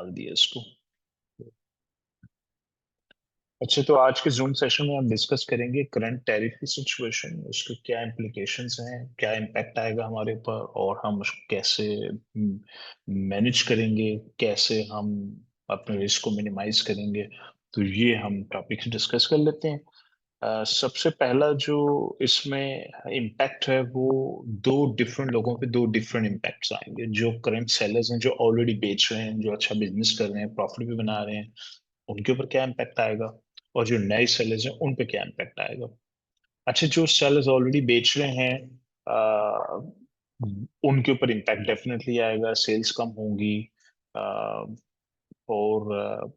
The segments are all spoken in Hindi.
डाल दिया इसको। अच्छा, तो आज के जूम सेशन में हम डिस्कस करेंगे करंट टैरिफ की सिचुएशन, उसके क्या इम्प्लीकेशंस हैं, क्या इम्पैक्ट आएगा हमारे ऊपर, और हम उसको कैसे मैनेज करेंगे, कैसे हम अपने रिस्क को मिनिमाइज करेंगे। तो ये हम टॉपिक्स डिस्कस कर लेते हैं। सबसे पहला जो इसमें इम्पैक्ट है वो दो डिफरेंट लोगों पे दो डिफरेंट इम्पैक्ट्स आएंगे। जो करंट सेलर्स हैं, जो ऑलरेडी बेच रहे हैं, जो अच्छा बिजनेस कर रहे हैं, प्रॉफिट भी बना रहे हैं, उनके ऊपर क्या इम्पैक्ट आएगा। और जो नए सेलर्स हैं उन पे क्या इम्पैक्ट आएगा। अच्छा, जो सेलर्स ऑलरेडी बेच रहे हैं, आ, उनके ऊपर इम्पैक्ट डेफिनेटली आएगा, सेल्स कम होंगी। आ, और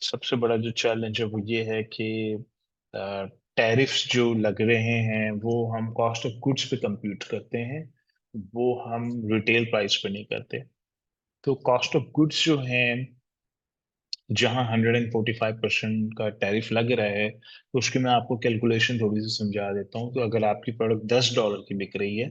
सबसे बड़ा जो चैलेंज है वो ये है कि टैरिफ्स जो लग रहे हैं वो हम कॉस्ट ऑफ गुड्स पे कंप्यूट करते हैं, वो हम रिटेल प्राइस पे नहीं करते। तो कॉस्ट ऑफ गुड्स जो है, जहां 145% का टैरिफ लग रहा है, तो उसकी मैं आपको कैलकुलेशन थोड़ी सी समझा देता हूँ। तो अगर आपकी प्रोडक्ट $10 की बिक रही है,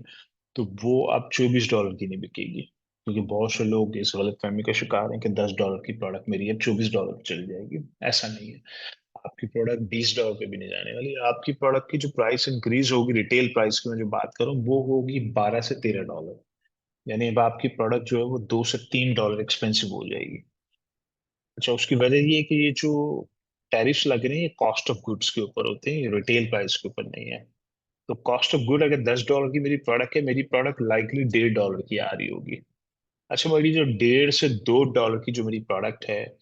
तो वो अब $24 की नहीं बिकेगी, क्योंकि बहुत से लोग इस गलतफहमी का शिकार हैं कि $10 की प्रोडक्ट मेरी अब $24 की चली जाएगी। ऐसा नहीं है। आपकी प्रोडक्ट $20 पे भी नहीं जाने वाली। आपकी प्रोडक्ट की जो प्राइस इंक्रीज होगी, रिटेल प्राइस की मैं जो बात करूँ, वो होगी $12 से $13। यानी अब आपकी प्रोडक्ट जो है वो $2 से $3 एक्सपेंसिव हो जाएगी। अच्छा, उसकी वजह ये है कि ये जो टैरिफ्स लग रहे हैं, ये कॉस्ट ऑफ गुड्स के ऊपर होते हैं, ये रिटेल प्राइस के ऊपर नहीं है। तो कॉस्ट ऑफ गुड अगर $10 की मेरी प्रोडक्ट है, मेरी प्रोडक्ट लाइकली $1.5 की आ रही होगी। अच्छा, मेरी जो 1.5 से $2 की जो मेरी प्रोडक्ट है,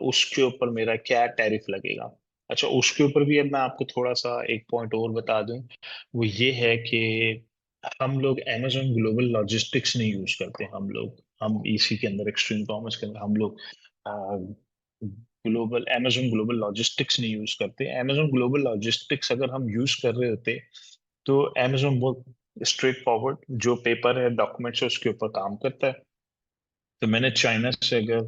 उसके ऊपर मेरा क्या टैरिफ लगेगा। अच्छा, उसके ऊपर भी अब मैं आपको थोड़ा सा एक पॉइंट और बता दूं। वो ये है कि हम लोग अमेजोन ग्लोबल लॉजिस्टिक्स नहीं यूज करते। हम इसी के अंदर, एक्सट्रीम कॉमर्स के अंदर, हम लोग ग्लोबल अमेजोन ग्लोबल लॉजिस्टिक्स नहीं यूज करते। अमेजोन ग्लोबल लॉजिस्टिक्स अगर हम यूज कर रहे होते, तो अमेजोन बहुत स्ट्रेट फॉरवर्ड जो पेपर है, डॉक्यूमेंट्स है, उसके ऊपर काम करता है। तो मैंने चाइना से अगर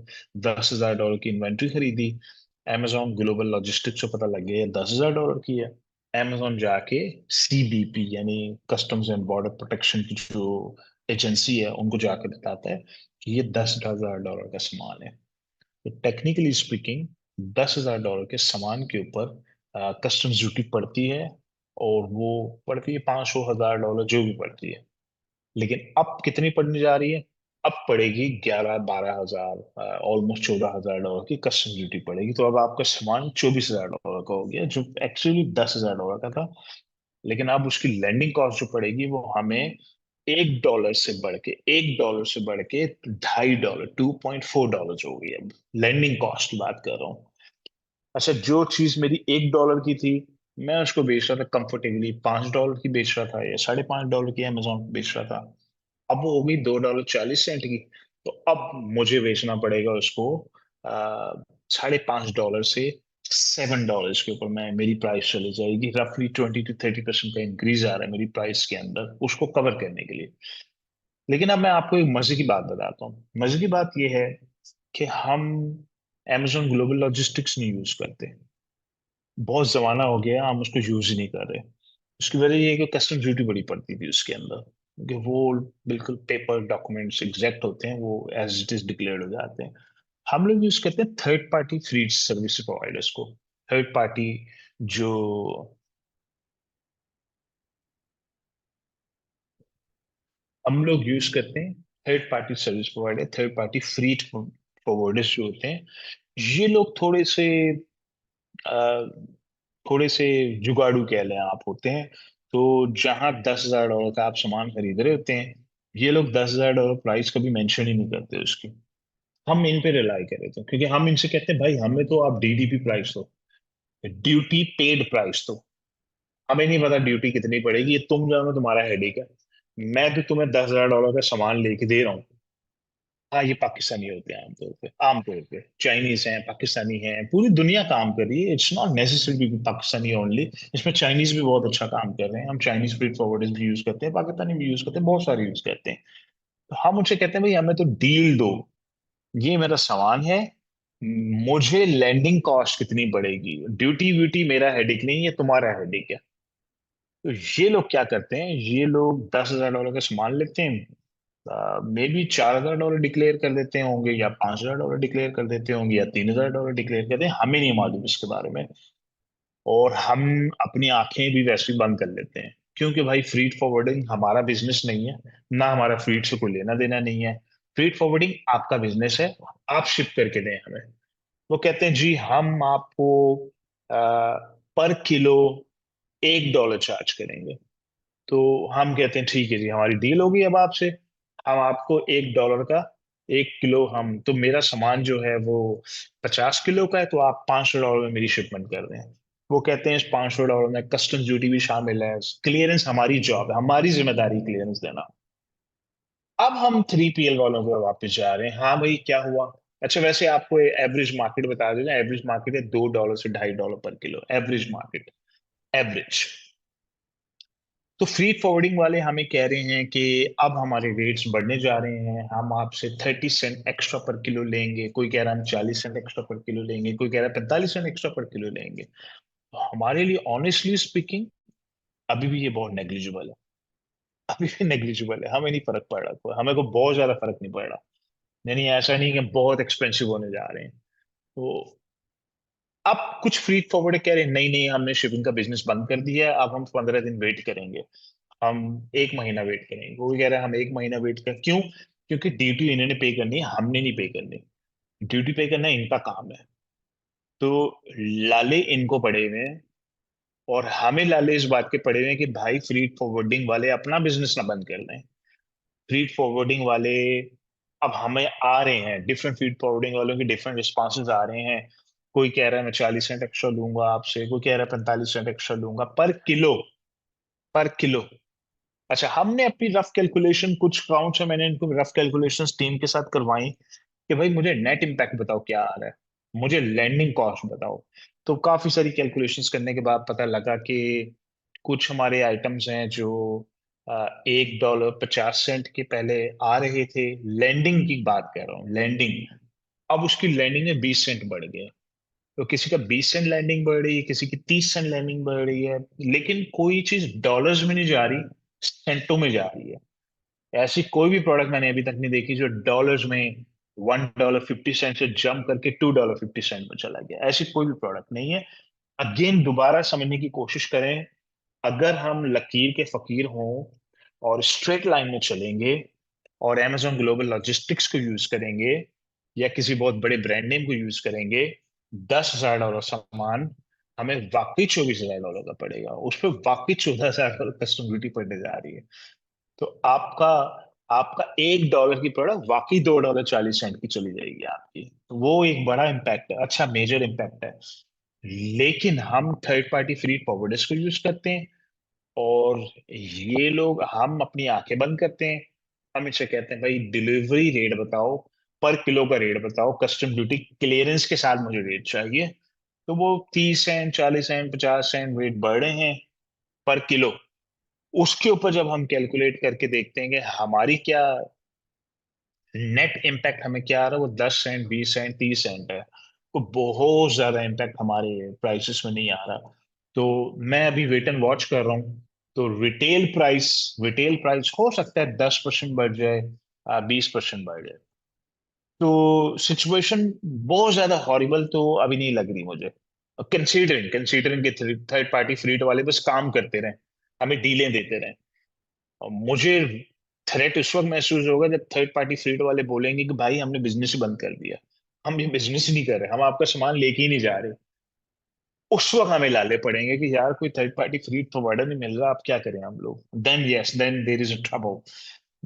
$10,000 की इन्वेंट्री खरीदी, amazon ग्लोबल लॉजिस्टिक्स को पता लग गया ये $10,000 की है, amazon जाके CBP यानी कस्टम्स एंड बॉर्डर प्रोटेक्शन की जो एजेंसी है, उनको जाके बताता है कि ये $10,000 का सामान है। तो टेक्निकली स्पीकिंग, $10,000 के सामान के ऊपर कस्टम्स ड्यूटी पड़ती है, और वो पड़ती है 500 $1,000 जो भी पड़ती है। लेकिन अब कितनी पड़ने जा रही है। अब पड़ेगी 11-12 हजार, ऑलमोस्ट $14,000 की कस्टम ड्यूटी पड़ेगी। तो अब आपका सामान $24,000 का हो गया, जो एक्चुअली $10,000 का था। लेकिन अब उसकी लैंडिंग कॉस्ट जो पड़ेगी, वो हमें $1 से बढ़ के $2.5, $2.4 हो गई। अब लैंडिंग कॉस्ट की बात कर रहा हूँ। अच्छा, जो चीज मेरी $1 की थी, मैं उसको बेच रहा था कंफर्टेबली $5 की बेच रहा था, या $5.5 की अमेजोन बेच रहा था। अब वो हो गई $2.40 की। तो अब मुझे बेचना पड़ेगा उसको $5.5 से $7 के ऊपर। मैं मेरी प्राइस चली जाएगी, रफली 20 to 30% का इंक्रीज आ रहा है मेरी प्राइस के अंदर, उसको कवर करने के लिए। लेकिन अब मैं आपको एक मजे की बात बताता हूँ। मजे की बात यह है कि हम Amazon ग्लोबल लॉजिस्टिक्स नहीं यूज करते। बहुत जमाना हो गया, हम उसको यूज ही नहीं कर रहे। उसकी वजह ये है कि कस्टम ड्यूटी बड़ी पड़ती थी उसके अंदर, क्योंकि वो बिल्कुल पेपर डॉक्यूमेंट्स एग्जैक्ट होते हैं, वो एज इट इज डिक्लेयर्ड हो जाते हैं। हम लोग यूज करते हैं third party freight service providers को। थर्ड पार्टी जो हम लोग यूज करते हैं, third party service provider, third party freight forwarders जो होते हैं, ये लोग अ, थोड़े से जुगाड़ू कह लें आप, होते हैं। तो जहां $10,000 का आप सामान खरीद रहे होते हैं, ये लोग $10,000 प्राइस कभी मेंशन ही नहीं करते उसकी। हम इन पे रिलाई कर रहे थे, क्योंकि हम इनसे कहते हैं भाई हमें तो आप DDP प्राइस दो, ड्यूटी पेड प्राइस दो। हमें नहीं पता ड्यूटी कितनी पड़ेगी, ये तुम जानो, तुम्हारा हेडेक है। मैं तो तुम्हें $10,000 का सामान लेके दे रहा हूँ। हाँ, ये पाकिस्तानी होते हैं आमतौर पे चाइनीज हैं, पाकिस्तानी हैं, पूरी दुनिया काम कर रही है। It's not necessary Pakistani only. इसमें चाइनीज भी बहुत अच्छा काम कर रहे हैं। हम चाइनीज फ्रीड फॉरवर्डर्स भी यूज करते हैं, पाकिस्तानी भी यूज करते हैं, बहुत सारे यूज करते हैं। तो हम उनसे कहते हैं भाई हमें तो डील दो, ये मेरा सामान है, मुझे लैंडिंग कॉस्ट कितनी पड़ेगी, ड्यूटी व्यूटी मेरा हेडेक नहीं है, तुम्हारा हेडेक है। तो ये लोग क्या करते हैं, ये लोग $10,000 का सामान लेते हैं, मे बी $4,000 डिक्लेयर कर देते होंगे, या $5,000 डिक्लेयर कर देते होंगे, या $3,000 डिक्लेयर करते हैं, हमें नहीं मालूम इसके बारे में। और हम अपनी आंखें भी वैसे ही बंद कर लेते हैं, क्योंकि भाई फ्रीट फॉरवर्डिंग हमारा बिजनेस नहीं है, ना हमारा फ्रीट से कोई लेना देना नहीं है। फ्रीट फॉरवर्डिंग आपका बिजनेस है, आप शिप करके दें हमें। वो कहते हैं जी हम आपको पर किलो $1 चार्ज करेंगे। तो हम कहते हैं ठीक है जी, हमारी डील होगी अब आपसे। हम आपको $1 का 1 किलो, हम तो मेरा सामान जो है वो 50 किलो का है, तो आप $500 में मेरी शिपमेंट कर दें। वो कहते हैं इस $500 में कस्टम्स ड्यूटी भी शामिल है, क्लियरेंस हमारी जॉब है, हमारी जिम्मेदारी क्लियरेंस देना। अब हम 3PL वालों को वापस जा रहे हैं, हाँ भाई क्या हुआ। अच्छा, वैसे आपको एवरेज मार्केट बता देना, एवरेज मार्केट है $2 से $2.5 पर किलो, एवरेज मार्केट, एवरेज। तो फ्री फॉरवर्डिंग वाले हमें कह रहे हैं कि अब हमारे रेट्स बढ़ने जा रहे हैं, हम आपसे 30 सेंट एक्स्ट्रा पर किलो लेंगे, कोई कह रहा है हम 40 सेंट एक्स्ट्रा पर किलो लेंगे, कोई कह रहा है 45 सेंट एक्स्ट्रा पर किलो लेंगे। तो हमारे लिए ऑनेस्टली स्पीकिंग अभी भी ये बहुत नेग्लिजिबल है, अभी भी नेग्लिजिबल है, हमें नहीं फर्क पड़ रहा, हमें को बहुत ज्यादा फर्क नहीं पड़ रहा। यानी ऐसा नहीं कि बहुत एक्सपेंसिव होने जा रहे हैं। तो अब कुछ फ्री फॉरवर्ड कह रहे हैं नहीं नहीं, हमने शिपिंग का बिजनेस बंद कर दिया है, अब हम 15 दिन वेट करेंगे, हम 1 महीना वेट करेंगे। वो भी कह रहा है हम 1 महीना वेट कर, क्यों? क्योंकि ड्यूटी इन्होंने पे करनी है, हमने नहीं पे करनी। ड्यूटी पे करना इनका काम है। तो लाले इनको पड़े हुए हैं, और हमें लाले इस बात के पड़े हुए हैं कि भाई फ्रीट फॉरवर्डिंग वाले अपना बिजनेस ना बंद कर लें। फ्रीट फॉरवर्डिंग वाले अब हमें आ रहे हैं, डिफरेंट फ्रीट फॉरवर्डिंग वालों के डिफरेंट रिस्पॉन्सेज आ रहे हैं। कोई कह रहा है मैं 40 सेंट एक्स्ट्रा लूंगा आपसे, कोई कह रहा है 45 सेंट एक्स्ट्रा लूंगा पर किलो, पर किलो। अच्छा, हमने अपनी रफ कैलकुलेशन, कुछ अकाउंट्स है मैंने इनको रफ कैलकुलेशंस टीम के साथ करवाई, कि भाई मुझे नेट इम्पैक्ट बताओ क्या आ रहा है, मुझे लैंडिंग कॉस्ट बताओ। तो काफी सारी कैलकुलेशंस करने के बाद पता लगा कि कुछ हमारे आइटम्स हैं जो $1.50 के पहले आ रहे थे। लैंडिंग की बात कर रहा हूँ, लैंडिंग। अब उसकी लैंडिंग में 20 सेंट बढ़ गया। तो किसी का 20 सेंट लैंडिंग बढ़ रही है, किसी की 30 सेंट लैंडिंग बढ़ रही है, लेकिन कोई चीज डॉलर्स में नहीं जा रही, सेंटों में जा रही है। ऐसी कोई भी प्रोडक्ट मैंने अभी तक नहीं देखी जो डॉलर्स में $1.50 से जंप करके $2.50 में चला गया, ऐसी कोई भी प्रोडक्ट नहीं है। अगेन दोबारा समझने की कोशिश करें, अगर हम लकीर के फकीर हों और स्ट्रेट लाइन में चलेंगे और amazon ग्लोबल लॉजिस्टिक्स को यूज करेंगे, या किसी बहुत बड़े ब्रांड नेम को यूज करेंगे, $10,000 सामान हमें वाकई $24,000 का पड़ेगा, उस पर वाकई $14,000 कस्टम ड्यूटी पड़ने जा रही है। तो आपका आपका $1 की प्रोडक्ट वाकई $2.40 की चली जाएगी आपकी। तो वो एक बड़ा इम्पैक्ट है, अच्छा मेजर इम्पैक्ट है। लेकिन हम थर्ड पार्टी फ्री फॉरवर्डर्स को यूज करते हैं, और ये लोग, हम अपनी आंखें बंद करते हैं। हम इनसे कहते हैं भाई डिलीवरी रेट बताओ, पर किलो का रेट बताओ, कस्टम ड्यूटी क्लियरेंस के साथ मुझे रेट चाहिए। तो वो 30 सेंट, 40 सेंट, 50 सेंट रेट बढ़ रहे हैं पर किलो। उसके ऊपर जब हम कैलकुलेट करके देखते हैं कि हमारी क्या नेट इम्पैक्ट, हमें क्या आ रहा है, वो 10 सेंट, 20 सेंट, 30 सेंट है। तो बहुत ज्यादा इम्पैक्ट हमारे प्राइसेस में नहीं आ रहा। तो मैं अभी वेट एंड वॉच कर रहा हूँ। तो रिटेल प्राइस हो सकता है 10% बढ़ जाए, 20% बढ़ जाए। तो सिचुएशन बहुत ज्यादा हॉरिबल तो अभी नहीं लग रही मुझे, कंसीडरिंग कंसीडरिंग के थर्ड पार्टी फ्रीट वाले बस काम करते रहे, हमें डीलें देते रहे। और मुझे थ्रेट उस वक्त महसूस होगा जब थर्ड पार्टी फ्लीट वाले बोलेंगे कि भाई हमने बिजनेस ही बंद कर दिया, हम ये बिजनेस ही नहीं कर रहे, हम आपका सामान लेके ही नहीं जा रहे। उस वक्त हमें लाले पड़ेंगे कि यार कोई थर्ड पार्टी फ्लीट प्रोवाइडर नहीं मिल रहा, अब क्या करें हम लोग। Then yes, then there is a trouble.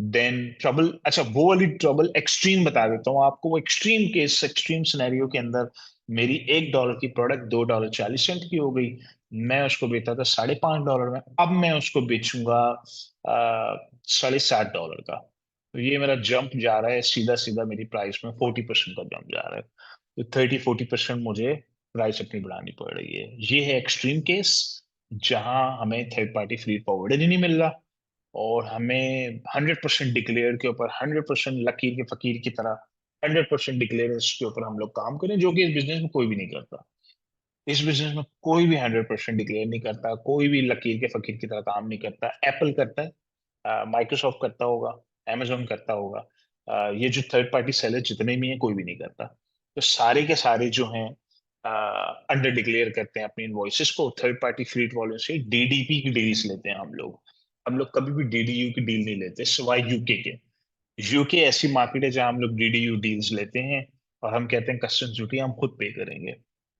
Then trouble, अच्छा वो वाली ट्रबल एक्सट्रीम बता देता हूँ आपको। वो एक्सट्रीम केस, एक्सट्रीम सिनेरियो के अंदर मेरी $1 की प्रोडक्ट $2.40 की हो गई। मैं उसको बेचा था $5.5 में, अब मैं उसको बेचूंगा $7.5 का। तो ये मेरा जंप जा रहा है, सीधा सीधा मेरी प्राइस में 40% का जंप जा रहा है। तो 30-40% मुझे प्राइस अपनी बढ़ानी पड़ रही है। ये है एक्सट्रीम केस, जहां हमें थर्ड पार्टी फ्री फॉरवर्ड ही नहीं मिल रहा, और हमें 100% डिक्लेयर के ऊपर, 100% लकीर के फकीर की तरह 100% डिक्लेयर के ऊपर हम लोग काम करें, जो कि इस बिजनेस में कोई भी नहीं करता। इस बिजनेस में कोई भी 100% डिक्लेयर नहीं करता, कोई भी लकीर के फकीर की तरह काम नहीं करता। एप्पल करता है, माइक्रोसॉफ्ट करता होगा, amazon करता होगा, ये जो थर्ड पार्टी सेलर जितने भी हैं कोई भी नहीं करता। तो सारे के सारे जो हैं अंडर डिक्लेयर करते हैं अपनी इनवॉइसेस को थर्ड पार्टी फ्लीट वॉलेट से, डीडीपी की डील्स लेते हैं हम लोग। हम लोग कभी भी डीडीयू की डील नहीं लेते सिवाय यूके के। यूके ऐसी मार्केट है जहां हम लोग डीडीयू डील्स लेते हैं, और हम कहते हैं कस्टम ड्यूटी हम खुद पे करेंगे।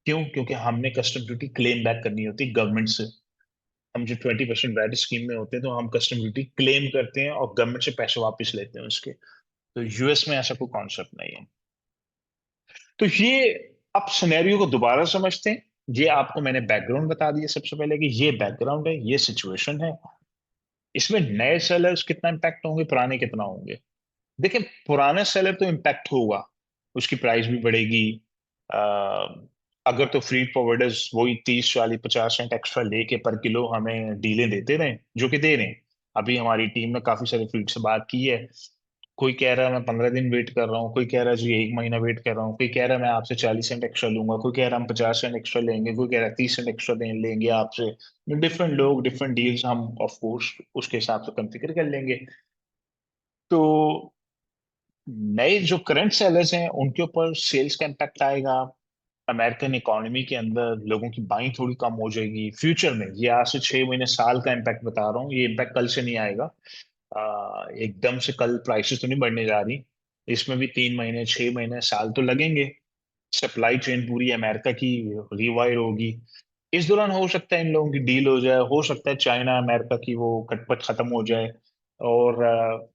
क्यों? क्योंकि हमने कस्टम ड्यूटी क्लेम बैक करनी होती है गवर्नमेंट से। हम जो 20% वैट स्कीम में होते हैं तो हम कस्टम ड्यूटी क्लेम करते हैं और गवर्नमेंट से पैसे वापस लेते हैं उसके। तो यूएस में ऐसा कोई कॉन्सेप्ट नहीं है। तो ये, आप सिनेरियो को दोबारा समझते हैं। ये आपको मैंने बैकग्राउंड बता दिया सबसे पहले कि ये बैकग्राउंड है, ये सिचुएशन है। इसमें नए सेलर्स कितना इम्पैक्ट होंगे, पुराने कितना होंगे? देखिए, पुराने सेलर तो इम्पैक्ट होगा, उसकी प्राइस भी बढ़ेगी। अ, अगर तो फ्रीट फॉरवर्डर्स वही 30 40 50 सेंट एक्स्ट्रा लेके पर किलो हमें डीलें देते रहे, जो कि दे रहे हैं। अभी हमारी टीम ने काफी सारे फ्लीट से बात की है। कोई कह रहा है मैं 15 दिन वेट कर रहा हूँ, कोई कह रहा है जी 1 महीना वेट कर रहा हूँ, कोई कह रहा है मैं आपसे 40 सेंट एक्स्ट्रा लूंगा, कोई कह रहा है हम 50 सेंट एक्स्ट्रा लेंगे, कोई कह रहा है 30 सेंट एक्स्ट्रा लेंगे आपसे। डिफरेंट लोग डिफरेंट डील्स, हम ऑफ कोर्स उसके हिसाब से कॉन्फ़िगर कर लेंगे। तो नए जो करंट सेलर्स हैं उनके ऊपर सेल्स का इम्पैक्ट आएगा। अमेरिकन इकोनॉमी के अंदर लोगों की बाइंग थोड़ी कम हो जाएगी फ्यूचर में। ये आज से 6 महीने साल का इम्पैक्ट बता रहा हूँ, ये इम्पैक्ट कल से नहीं आएगा। एकदम से कल प्राइसेस तो नहीं बढ़ने जा रही। इसमें भी 3 महीने 6 महीने साल तो लगेंगे। सप्लाई चेन पूरी अमेरिका की रिवाइव होगी। इस दौरान हो सकता है इन लोगों की डील हो जाए, हो सकता है चाइना अमेरिका की वो खटपट खत्म हो जाए, और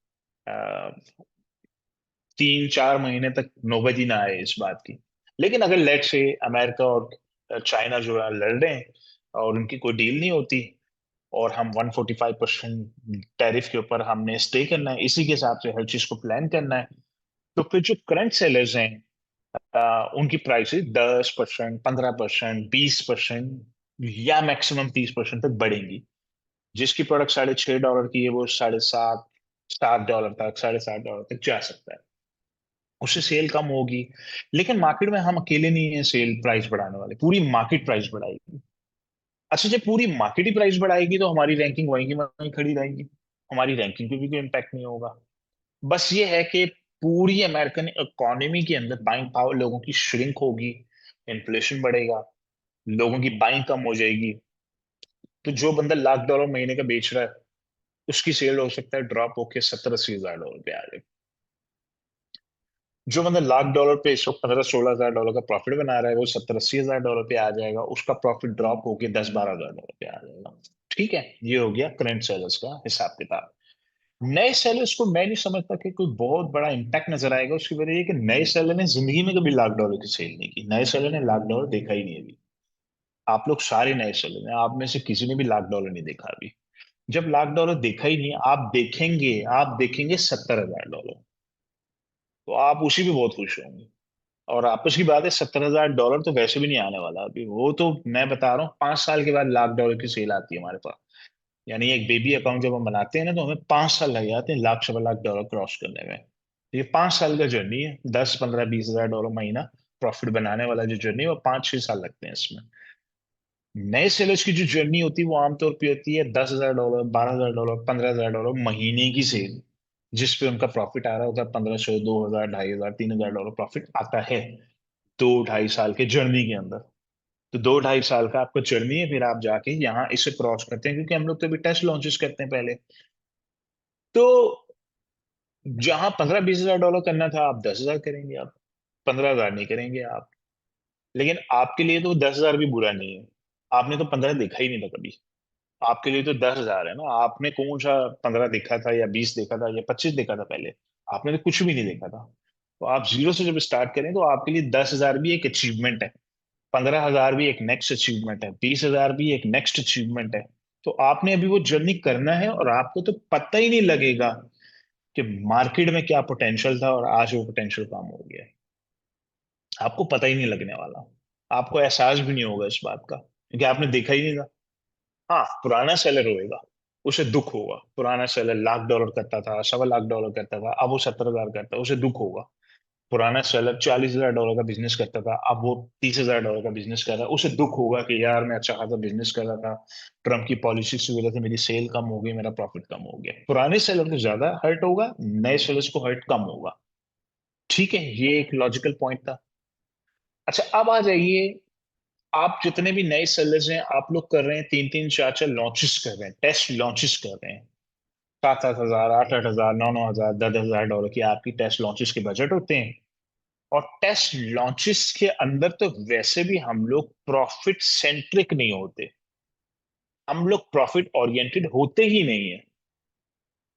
3 4 महीने तक नौबत ही ना आए इस बात की। लेकिन अगर लेट से अमेरिका और चाइना जो है लड़ रहे हैं और उनकी कोई डील नहीं होती, और हम 145% टैरिफ के ऊपर हमने स्टे करना है, इसी के हिसाब से हर चीज को प्लान करना है, तो फिर जो करंट सेलर्स हैं उनकी प्राइसेस 10% 15% 20% या मैक्सिमम 30% तक बढ़ेंगी। जिसकी प्रोडक्ट $6.5 की है वो 7.5 $7 तक, $7.5 तक जा सकता है। उससे सेल कम होगी। लेकिन मार्केट में हम अकेले नहीं है सेल प्राइस बढ़ाने वाले, पूरी मार्केट प्राइस बढ़ाएगी। अच्छा, जब पूरी मार्केट ही प्राइस बढ़ाएगी तो हमारी रैंकिंग वहीं की वहीं खड़ी रहेगी, हमारी रैंकिंग पे भी कोई इम्पैक्ट नहीं होगा। बस ये है कि पूरी अमेरिकन इकोनॉमी के अंदर बाइंग पावर लोगों की श्रिंक होगी, इन्फ्लेशन बढ़ेगा, लोगों की बाइंग कम हो जाएगी। तो जो बंदा $1 लाख महीने का बेच रहा है उसकी सेल हो सकता है ड्रॉप होके 70 80 हजार डॉलर पे आ जाए। जो बंदा $1 लाख पे इस वक्त 15 16 हजार डॉलर का प्रॉफिट बना रहा है वो 70 80 हजार डॉलर पे आ जाएगा, उसका प्रॉफिट ड्रॉप होके 10 12 हजार डॉलर पे आ जाएगा। ठीक है, ये हो गया करंट सेलर्स का हिसाब किताब। नए सेलर्स को मैं नहीं समझता कि कोई बहुत बड़ा इम्पैक्ट नजर आएगा। उसकी वजह ये कि नए सेलर ने जिंदगी में कभी $1 लाख की सेल नहीं की, नए सेलर ने $1 लाख देखा ही नहीं अभी। आप लोग सारे नए सेलर हैं, आप में से किसी ने भी $1 लाख नहीं देखा अभी। जब $1 लाख देखा ही नहीं, आप देखेंगे $70 हजार, तो आप उसी पे बहुत खुश होंगे। और आपस की बात है, $70 हजार तो वैसे भी नहीं आने वाला अभी, वो तो मैं बता रहा हूँ 5 साल के बाद $1 लाख की सेल आती है हमारे पास। यानी एक बेबी अकाउंट जब हम बनाते हैं ना तो हमें 5 साल लग जाते हैं $1 लाख 1.25 लाख क्रॉस करने में। ये 5 साल का जर्नी है, 10 15 20 हजार डॉलर महीना प्रॉफिट बनाने वाला जो जर्नी है वो 5 6 साल लगते हैं इसमें। नए सेलर्स की जो जर्नी होती है वो आमतौर पे होती है $10 हजार, $12 हजार, $15 हजार महीने की सेल, जिसपे उनका प्रॉफिट आ रहा होता है 1500 2000 2500 $3000 प्रॉफिट आता है 2 2.5 साल के जर्नी के अंदर। तो 2 2.5 साल का आपका जर्नी है, फिर आप जाके यहाँ इसे क्रॉस करते हैं, क्योंकि हम लोग तो अभी टेस्ट लॉन्चेस करते हैं पहले। तो जहां 15 20 हजार डॉलर करना था आप 10 हजार करेंगे, आप 15 हजार नहीं करेंगे आप। लेकिन आपके लिए तो 10 हजार भी बुरा नहीं है, आपने तो 15 देखा ही नहीं था कभी। आपके लिए तो 10 हजार है ना, आपने कौन सा 15 देखा था या 20 देखा था या 25 देखा था पहले? आपने तो कुछ भी नहीं देखा था। तो आप जीरो से जब स्टार्ट करें तो आपके लिए 10 हजार भी एक अचीवमेंट है, 15 हजार भी एक नेक्स्ट अचीवमेंट है, 20 हजार भी एक नेक्स्ट अचीवमेंट है। तो आपने अभी वो जर्नी करना है, और आपको तो पता ही नहीं लगेगा कि मार्केट में क्या पोटेंशियल था और आज वो पोटेंशियल कम हो गया है। आपको पता ही नहीं लगने वाला, आपको एहसास भी नहीं होगा इस बात का, क्योंकि आपने देखा ही नहीं था। हाँ, पुराना सेलर होएगा, उसे दुख होगा। पुराना सेलर $1 लाख करता था, $1.25 लाख करता था, अब वो 70 हजार करता है, उसे दुख होगा। पुराना सेलर $40,000 का बिजनेस करता था, अब वो $30,000 का बिजनेस कर रहा है। उसे दुख होगा कि यार मैं अच्छा खासा बिजनेस कर रहा था, ट्रम्प की पॉलिसी की वजह से मेरी सेल कम हो गई, मेरा प्रॉफिट कम हो गया। पुराने सेलर को ज्यादा हर्ट होगा, नए सेलर्स को हर्ट कम होगा। ठीक है, ये एक लॉजिकल पॉइंट था। अच्छा, अब आ जाइए, आप जितने भी नए सेलर्स हैं, आप लोग कर रहे हैं तीन तीन चार चार लॉन्चेस कर रहे हैं, टेस्ट लॉन्चेस कर रहे हैं। 7-7 हजार, 8-8 हजार, 9-9 हजार, 10-10 हजार डॉलर की आपकी टेस्ट लॉन्चेस के बजट होते हैं। और टेस्ट लॉन्चेस के अंदर तो वैसे भी हम लोग प्रॉफिट सेंट्रिक नहीं होते, हम लोग प्रॉफिट ओरिएंटेड होते ही नहीं है।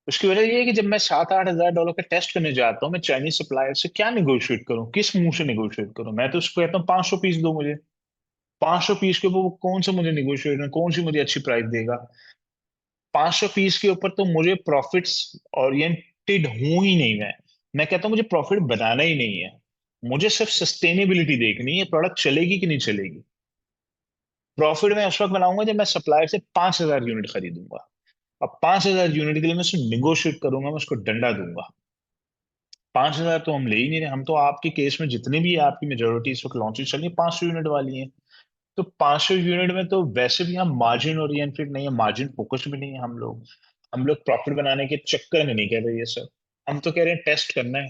उसकी वजह ये है कि जब मैं 7-8 हजार डॉलर का टेस्ट करने जाता हूँ, मैं चाइनीज सप्लायर से क्या निगोशिएट करूँ, किस मुंह से निगोशिएट करूँ? मैं तो उसको कहता हूँ 500 पीस दो मुझे। 500 पीस के ऊपर वो कौन सा मुझे निगोशिएट, कौन सी मुझे अच्छी प्राइस देगा? 500 पीस के ऊपर तो मुझे प्रॉफिट्स ओरिएंटेड हूं ही नहीं मैं कहता हूँ मुझे प्रॉफिट बनाना ही नहीं है। मुझे सिर्फ सस्टेनेबिलिटी देखनी है, प्रोडक्ट चलेगी कि नहीं चलेगी। प्रॉफिट मैं उस वक्त बनाऊंगा जब मैं सप्लायर से 5,000 यूनिट खरीदूंगा। अब 5,000 यूनिट के लिए मैं उससे निगोशिएट करूंगा, मैं उसको डंडा दूंगा। 5,000 तो हम ले ही नहीं रहे, हम तो आपके केस में जितने भी आपकी मेजोरिटी इस वक्त लॉन्चेस चल रही है 500 यूनिट वाली है। तो 500 यूनिट में तो वैसे भी हम मार्जिन ओरिएंटेड नहीं है, मार्जिन फोकस भी नहीं है हम लोग। हम लोग प्रॉफिट बनाने के चक्कर में नहीं कर रहे ये सब। हम तो कह रहे हैं टेस्ट करना है।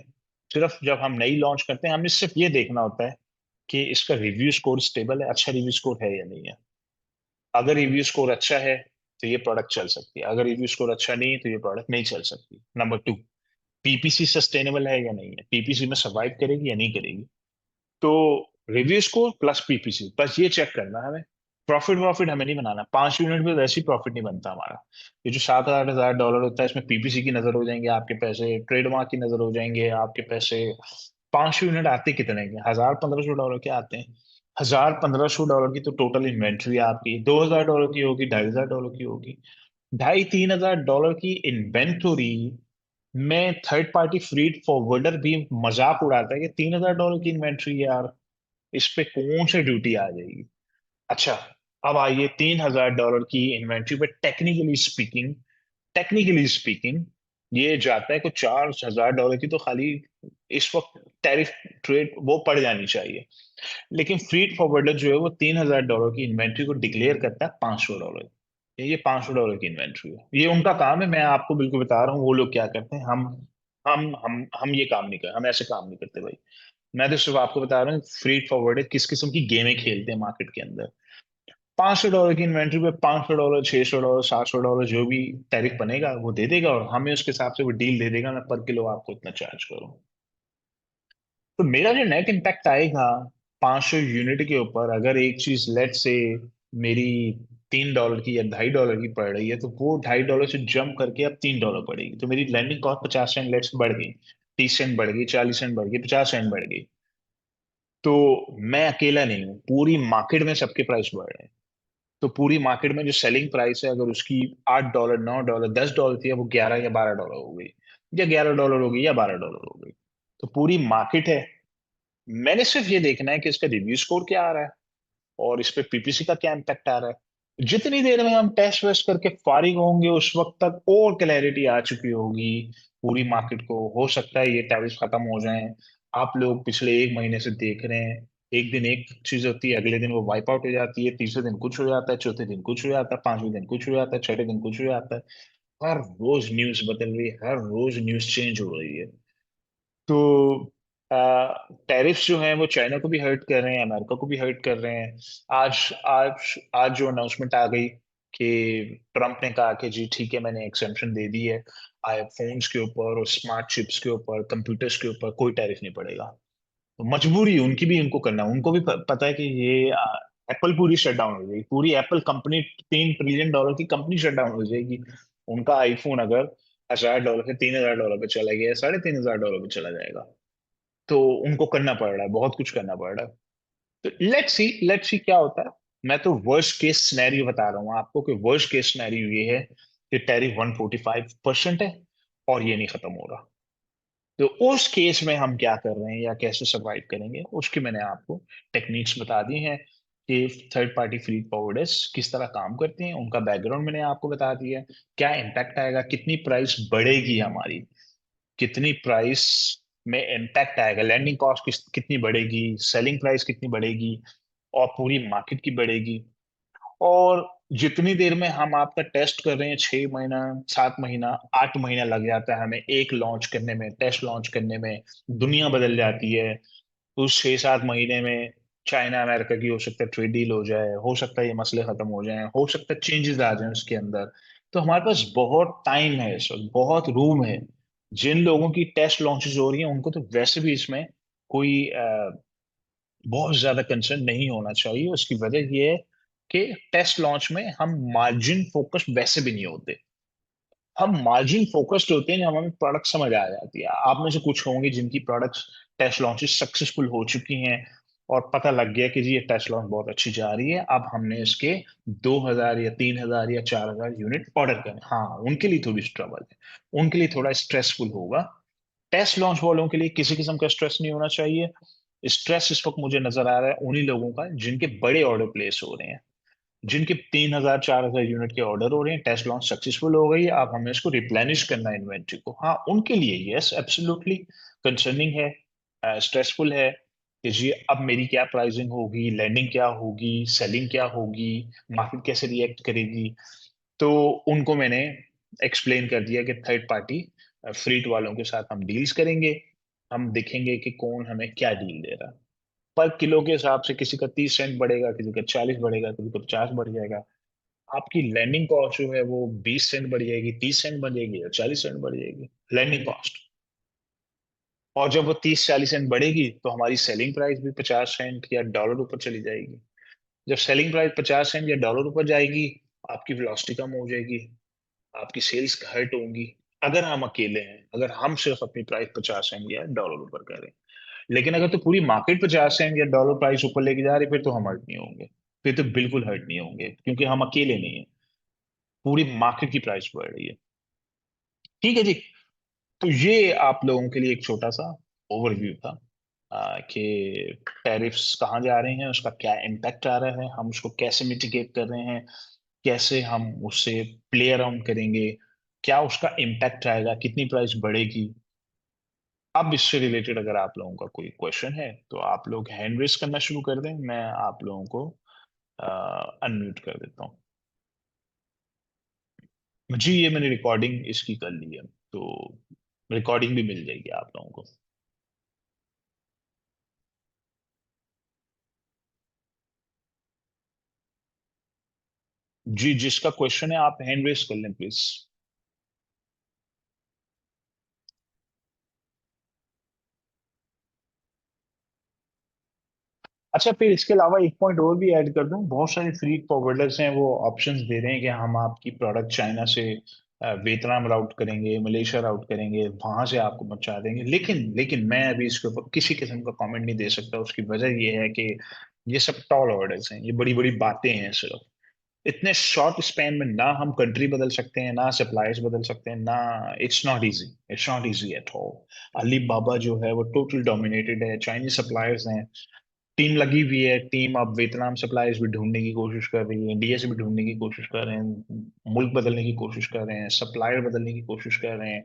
सिर्फ जब हम नई लॉन्च करते हैं, हमें सिर्फ ये देखना होता है कि इसका रिव्यू स्कोर स्टेबल है, अच्छा रिव्यू स्कोर है या नहीं है। अगर रिव्यू स्कोर अच्छा है तो ये प्रोडक्ट चल सकती है, अगर रिव्यू स्कोर अच्छा नहीं है तो ये प्रोडक्ट नहीं चल सकती। नंबर 2, पीपीसी सस्टेनेबल है या नहीं है, पीपीसी में सर्वाइव करेगी या नहीं करेगी। तो रिव्यू स्कोर प्लस पीपीसी, बस ये चेक करना है हमें। प्रॉफिट प्रॉफिट हमें नहीं बनाना, 5 यूनिट में वैसे ही प्रॉफिट नहीं बनता हमारा। ये जो 7-8 हजार डॉलर होता है, इसमें पीपीसी की नजर हो जाएंगे आपके पैसे, ट्रेडमार्क की नजर हो जाएंगे आपके पैसे। 500 यूनिट आते कितने के, 1,000-1,500 डॉलर के आते हैं। 1,000-1,500 डॉलर की तो टोटल इन्वेंट्री आपकी 2,000 डॉलर की होगी, 2,500 डॉलर की होगी। 2,500-3,000 डॉलर की इन्वेंटोरी में थर्ड पार्टी फ्रीड फॉरवर्डर भी मजाक उड़ाता है कि 3,000 डॉलर की इन्वेंट्री यार, इस पे कौन सी ड्यूटी आ जाएगी। अच्छा, अब आइए 3,000 डॉलर की इन्वेंट्री पे टेक्निकली स्पीकिंग ये जाता है कुछ 4,000 डॉलर की तो खाली इस वक्त टैरिफ ट्रेड वो पड़ जानी चाहिए। लेकिन फ्रीड फॉरवर्डर जो है वो 3,000 डॉलर की इन्वेंट्री को डिक्लेयर करता है 500 डॉलर। ये 500 डॉलर की इन्वेंट्री है, ये उनका काम है। मैं आपको बिल्कुल बता रहा हूँ वो लोग क्या करते हैं। हम ये काम नहीं कर, हम ऐसे काम नहीं करते भाई। मैं तो सिर्फ आपको बता रहा हूँ फ्रीड फॉरवर्ड किस किस्म की गेमें खेलते हैं मार्केट के अंदर। 500 डॉलर की इन्वेंट्री पे 500 डॉलर, 600 डॉलर, 700 डॉलर जो भी टैरिफ बनेगा वो दे देगा, और हमें उसके हिसाब से वो डील दे देगा, मैं पर किलो आपको इतना चार्ज करूँ। तो मेरा जो नेट इम्पैक्ट आएगा 500 यूनिट के ऊपर, अगर एक चीज लेट से मेरी $3 की या $2.5 की पड़ रही है, तो वो $2.5 से जंप करके अब $3 पड़ेगी, तो मेरी लैंडिंग कॉस्ट 50 सेंट लेट्स बढ़ गई, 30 सेंट बढ़ गई, 40 सेंट बढ़ गई, 50 सेंट बढ़ गई। तो मैं अकेला नहीं हूँ, पूरी मार्केट में सबके प्राइस बढ़ रहे हैं। तो पूरी मार्केट में जो सेलिंग प्राइस है, अगर उसकी $8, $9, $10 थी, अब वो 11 या $12 हो गई, या $11 हो गई, या $12 हो गई। तो पूरी मार्केट है। मैंने सिर्फ ये देखना है कि इसका रिव्यू स्कोर क्या आ रहा है, और इस पे पीपीसी का क्या इम्पैक्ट आ रहा है। जितनी देर में हम टेस्ट वेस्ट करके फारिग होंगे, उस वक्त तक और क्लैरिटी आ चुकी होगी पूरी मार्केट को। हो सकता है ये टैरिफ खत्म हो जाएं। आप लोग पिछले एक महीने से देख रहे हैं, एक दिन एक चीज होती है, अगले दिन वो वाइप आउट हो जाती है, तीसरे दिन कुछ हो जाता है, चौथे दिन कुछ हो जाता है, पांचवें दिन कुछ हो जाता है, छठे दिन कुछ हो जाता है। हर रोज न्यूज बदल रही है, हर रोज न्यूज चेंज हो रही है। तो टैरिफ्स जो हैं वो चाइना को भी हर्ट कर रहे हैं, अमेरिका को भी हर्ट कर रहे हैं। आज आज आज जो अनाउंसमेंट आ गई कि ट्रम्प ने कहा कि जी ठीक है, मैंने एक्सेम्पशन दे दी है, आईफोन्स के ऊपर और स्मार्ट चिप्स के ऊपर, कंप्यूटर्स के ऊपर कोई टैरिफ नहीं पड़ेगा। तो मजबूरी उनकी भी, उनको करना, उनको भी पता है कि ये एप्पल पूरी शट डाउन हो जाएगी, पूरी एप्पल कंपनी $3 ट्रिलियन की कंपनी शट डाउन हो जाएगी। उनका आईफोन अगर $1,000 से $3,000 पे चला गया, $3,500 पे चला जाएगा। तो उनको करना पड़ रहा है, बहुत कुछ करना पड़ रहा है। तो लेट्स सी क्या होता है। मैं तो वर्स्ट केस सिनेरियो बता रहा हूँ आपको, कि वर्स्ट केस सिनेरियो ये है कि टैरिफ 145% है और ये नहीं खत्म हो रहा। तो उस केस में हम क्या कर रहे हैं या कैसे सरवाइव करेंगे, उसकी मैंने आपको टेक्निक्स बता दी हैं कि थर्ड पार्टी फीड फॉरवर्डर्स किस तरह काम करते हैं, उनका बैकग्राउंड मैंने आपको बता दिया है, क्या इम्पैक्ट आएगा, कितनी प्राइस बढ़ेगी हमारी, कितनी प्राइस में इम्पैक्ट आएगा, लैंडिंग कॉस्ट कितनी बढ़ेगी, सेलिंग प्राइस कितनी बढ़ेगी, और पूरी मार्केट की बढ़ेगी। और जितनी देर में हम आपका टेस्ट कर रहे हैं, 6 महीना, 7 महीना, 8 महीना लग जाता है हमें एक लॉन्च करने में, टेस्ट लॉन्च करने में, दुनिया बदल जाती है। उस 6-7 महीने में चाइना अमेरिका की हो सकता है ट्रेड डील हो जाए, हो सकता है ये मसले खत्म हो जाएं, हो सकता है चेंजेस आ जाएं उसके अंदर। तो हमारे पास बहुत टाइम है, इस वक्त बहुत रूम है। जिन लोगों की टेस्ट लॉन्चेस हो रही हैं उनको तो वैसे भी इसमें कोई बहुत ज्यादा कंसर्न नहीं होना चाहिए। उसकी वजह ये है कि टेस्ट लॉन्च में हम मार्जिन फोकस वैसे भी नहीं होते। हम मार्जिन फोकस्ड होते हैं जब हमें प्रोडक्ट समझ आ जाती है। आप में से कुछ होंगे जिनकी प्रोडक्ट्स टेस्ट लॉन्चेस सक्सेसफुल हो चुकी हैं, और पता लग गया कि जी ये टेस्ट लॉन्च बहुत अच्छी जा रही है, अब हमने इसके 2,000 या 3,000 या 4,000 यूनिट ऑर्डर करने। हाँ, उनके लिए थोड़ी ट्रबल है, उनके लिए थोड़ा स्ट्रेसफुल होगा। टेस्ट लॉन्च वालों के लिए किसी किस्म का स्ट्रेस नहीं होना चाहिए। स्ट्रेस इस वक्त मुझे नजर आ रहा है उन्हीं लोगों का जिनके बड़े ऑर्डर प्लेस हो रहे हैं, जिनके 3,000 4,000 यूनिट के ऑर्डर हो रहे हैं, टेस्ट लॉन्च सक्सेसफुल हो गई है, अब हमें इसको रिप्लेनिश करना है इन्वेंट्री को। हाँ, उनके लिए यस एब्सोल्युटली कंसर्निंग है, स्ट्रेसफुल है कि जी अब मेरी क्या प्राइसिंग होगी, लैंडिंग क्या होगी, सेलिंग क्या होगी, मार्केट कैसे रिएक्ट करेगी। तो उनको मैंने एक्सप्लेन कर दिया कि थर्ड पार्टी फ्रीट वालों के साथ हम डील्स करेंगे। हम देखेंगे कि कौन हमें क्या डील दे रहा है। पर किलो के हिसाब से किसी का 30 सेंट बढ़ेगा, किसी का 40 बढ़ेगा, किसी का 50 बढ़ जाएगा। आपकी लैंडिंग कॉस्ट जो है वो 20 सेंट बढ़ जाएगी, 30 सेंट बढ़ जाएगी, या 40 सेंट बढ़ जाएगी लैंडिंग कॉस्ट। और जब वो 30-40 सेंट बढ़ेगी तो हमारी सेलिंग प्राइस भी 50 सेंट या डॉलर ऊपर चली जाएगी। जब सेलिंग प्राइस 50 सेंट या डॉलर ऊपर जाएगी, आपकी वेलोसिटी कम हो जाएगी, आपकी सेल्स हर्ट होंगी। अगर हम अकेले हैं, अगर हम सिर्फ अपनी प्राइस 50 सेंट या डॉलर ऊपर करें। लेकिन अगर तो पूरी मार्केट 50 सेंट या डॉलर प्राइस ऊपर लेके जा रही, फिर तो हम हर्ट नहीं होंगे। फिर तो बिल्कुल हर्ट नहीं होंगे, क्योंकि हम अकेले नहीं है, पूरी मार्केट की प्राइस बढ़ रही है। ठीक है जी। तो ये आप लोगों के लिए एक छोटा सा ओवरव्यू था कि टैरिफ्स कहाँ जा रहे हैं, उसका क्या इम्पैक्ट आ रहा है, हम उसको कैसे मिटिगेट कर रहे हैं, कैसे हम उससे प्ले अराउंड करेंगे, क्या उसका इम्पैक्ट आएगा, कितनी प्राइस बढ़ेगी। अब इससे रिलेटेड अगर आप लोगों का कोई क्वेश्चन है तो आप लोग हैंड रेस करना शुरू कर दें, मैं आप लोगों को अनम्यूट कर देता हूँ। जी, ये मैंने रिकॉर्डिंग इसकी कर ली है, तो रिकॉर्डिंग भी मिल जाएगी आप लोगों को। जी, जिसका क्वेश्चन है आप हैंड रेस कर लें प्लीज। अच्छा, फिर इसके अलावा एक पॉइंट और भी ऐड कर दूं, बहुत सारे फ्री फॉरवर्डर्स हैं, वो ऑप्शंस दे रहे हैं कि हम आपकी प्रोडक्ट चाइना से वियतनाम राउट करेंगे, मलेशिया राउट करेंगे, वहां से आपको पहुंचा देंगे। लेकिन लेकिन मैं अभी इसके ऊपर किसी किस्म का कमेंट नहीं दे सकता। उसकी वजह ये है कि ये सब टॉल ऑर्डर्स हैं, ये बड़ी बड़ी बातें हैं सिर्फ। इतने शॉर्ट स्पैन में ना हम कंट्री बदल सकते हैं, ना सप्लायर्स बदल सकते हैं, ना। It's not easy, it's not easy at all. Alibaba जो है वो टोटल डोमिनेटेड है, चाइनीज सप्लायर्स हैं। टीम लगी हुई है, टीम अब वियतनाम सप्लायर्स भी ढूंढने की कोशिश कर रही है, इंडिया से भी ढूंढने की कोशिश कर रहे हैं, मुल्क बदलने की कोशिश कर रहे हैं, सप्लायर बदलने की कोशिश कर रहे हैं।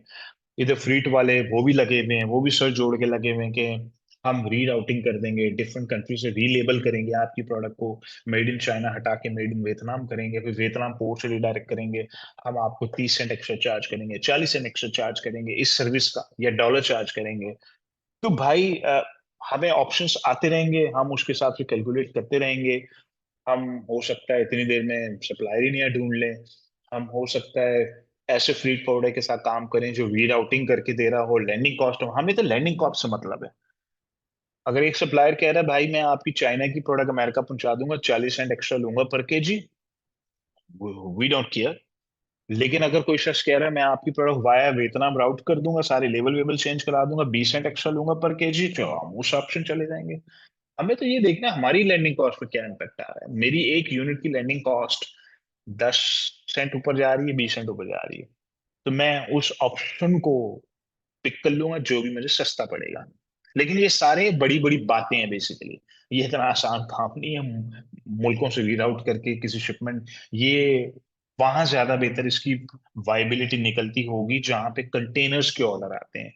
इधर फ्रीट वाले वो भी लगे हुए हैं, वो भी सर जोड़ के लगे हुए हैं कि हम रीराउटिंग कर देंगे, डिफरेंट कंट्री से रीलेबल करेंगे आपकी प्रोडक्ट को, मेड इन चाइना हटा के मेड इन वियतनाम करेंगे, फिर वियतनाम पोर्ट से रिडायरेक्ट करेंगे। हम आपको 30 सेंट एक्स्ट्रा चार्ज करेंगे, 40 सेंट एक्स्ट्रा चार्ज करेंगे इस सर्विस का, या डॉलर चार्ज करेंगे। तो भाई हमें ऑप्शंस आते रहेंगे, हम उसके हिसाब से कैलकुलेट करते रहेंगे। हम हो सकता है इतनी देर में सप्लायर ही नहीं ढूंढ लें। हम हो सकता है ऐसे फ्रीट फॉरवर्डर के साथ काम करें जो रीराउटिंग करके दे रहा हो, लैंडिंग कॉस्ट हो। हमें तो लैंडिंग कॉस्ट से मतलब है। अगर एक सप्लायर कह रहा है भाई मैं आपकी चाइना की प्रोडक्ट अमेरिका पहुंचा दूंगा, 40 सेंट एक्स्ट्रा लूंगा पर केजी, वी डोंट केयर। लेकिन अगर कोई शख्स कह रहा है मैं आपकी प्रोडक्ट वाया वियतनाम राउट कर दूंगा, सारे लेवल वेबल चेंज करा दूंगा, 20 सेंट एक्स्ट्रा लूंगा पर केजी, तो हम उस ऑप्शन चले जाएंगे। हमें तो ये देखना है हमारी लैंडिंग कॉस्ट पे क्या इम्पैक्ट आ रहा है। मेरी एक यूनिट की लैंडिंग कॉस्ट 10 सेंट ऊपर जा रही है, 20 सेंट ऊपर जा रही है, तो मैं उस ऑप्शन को पिक कर लूंगा जो भी मुझे सस्ता पड़ेगा। लेकिन ये सारे बड़ी बड़ी बातें हैं बेसिकली, ये इतना आसान काम नहीं है। मुल्कों से रीड करके किसी शिपमेंट, ये वहां ज्यादा बेहतर इसकी वायबिलिटी निकलती होगी जहां पे कंटेनर्स के ऑर्डर आते हैं।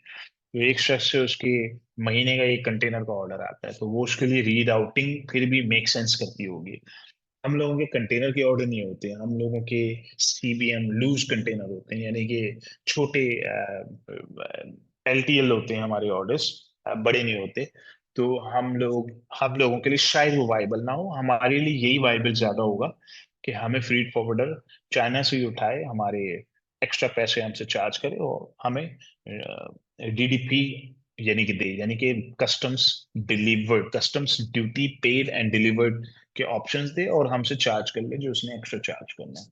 तो एक शख्स से उसके महीने का एक कंटेनर का ऑर्डर आता है, तो वो उसके लिए रीडाउटिंग फिर भी मेक सेंस करती होगी। हम लोगों के कंटेनर के ऑर्डर नहीं होते हैं, हम लोगों के सीबीएम लूज कंटेनर होते हैं, यानी कि छोटे एलटीएल होते हैं हमारे ऑर्डर्स, बड़े नहीं होते। तो हम लोगों के लिए शायद वो वाइबल ना हो, हमारे लिए यही वाइबल ज्यादा होगा कि हमें फ्रीट फॉरवर्डर चाइना से ही उठाए, हमारे एक्स्ट्रा पैसे हमसे चार्ज करे और हमें डीडीपी यानी कि दे, यानी कि customs delivered, customs duty paid and delivered के ऑप्शंस दे और हमसे चार्ज कर ले जो उसने एक्स्ट्रा चार्ज करना है।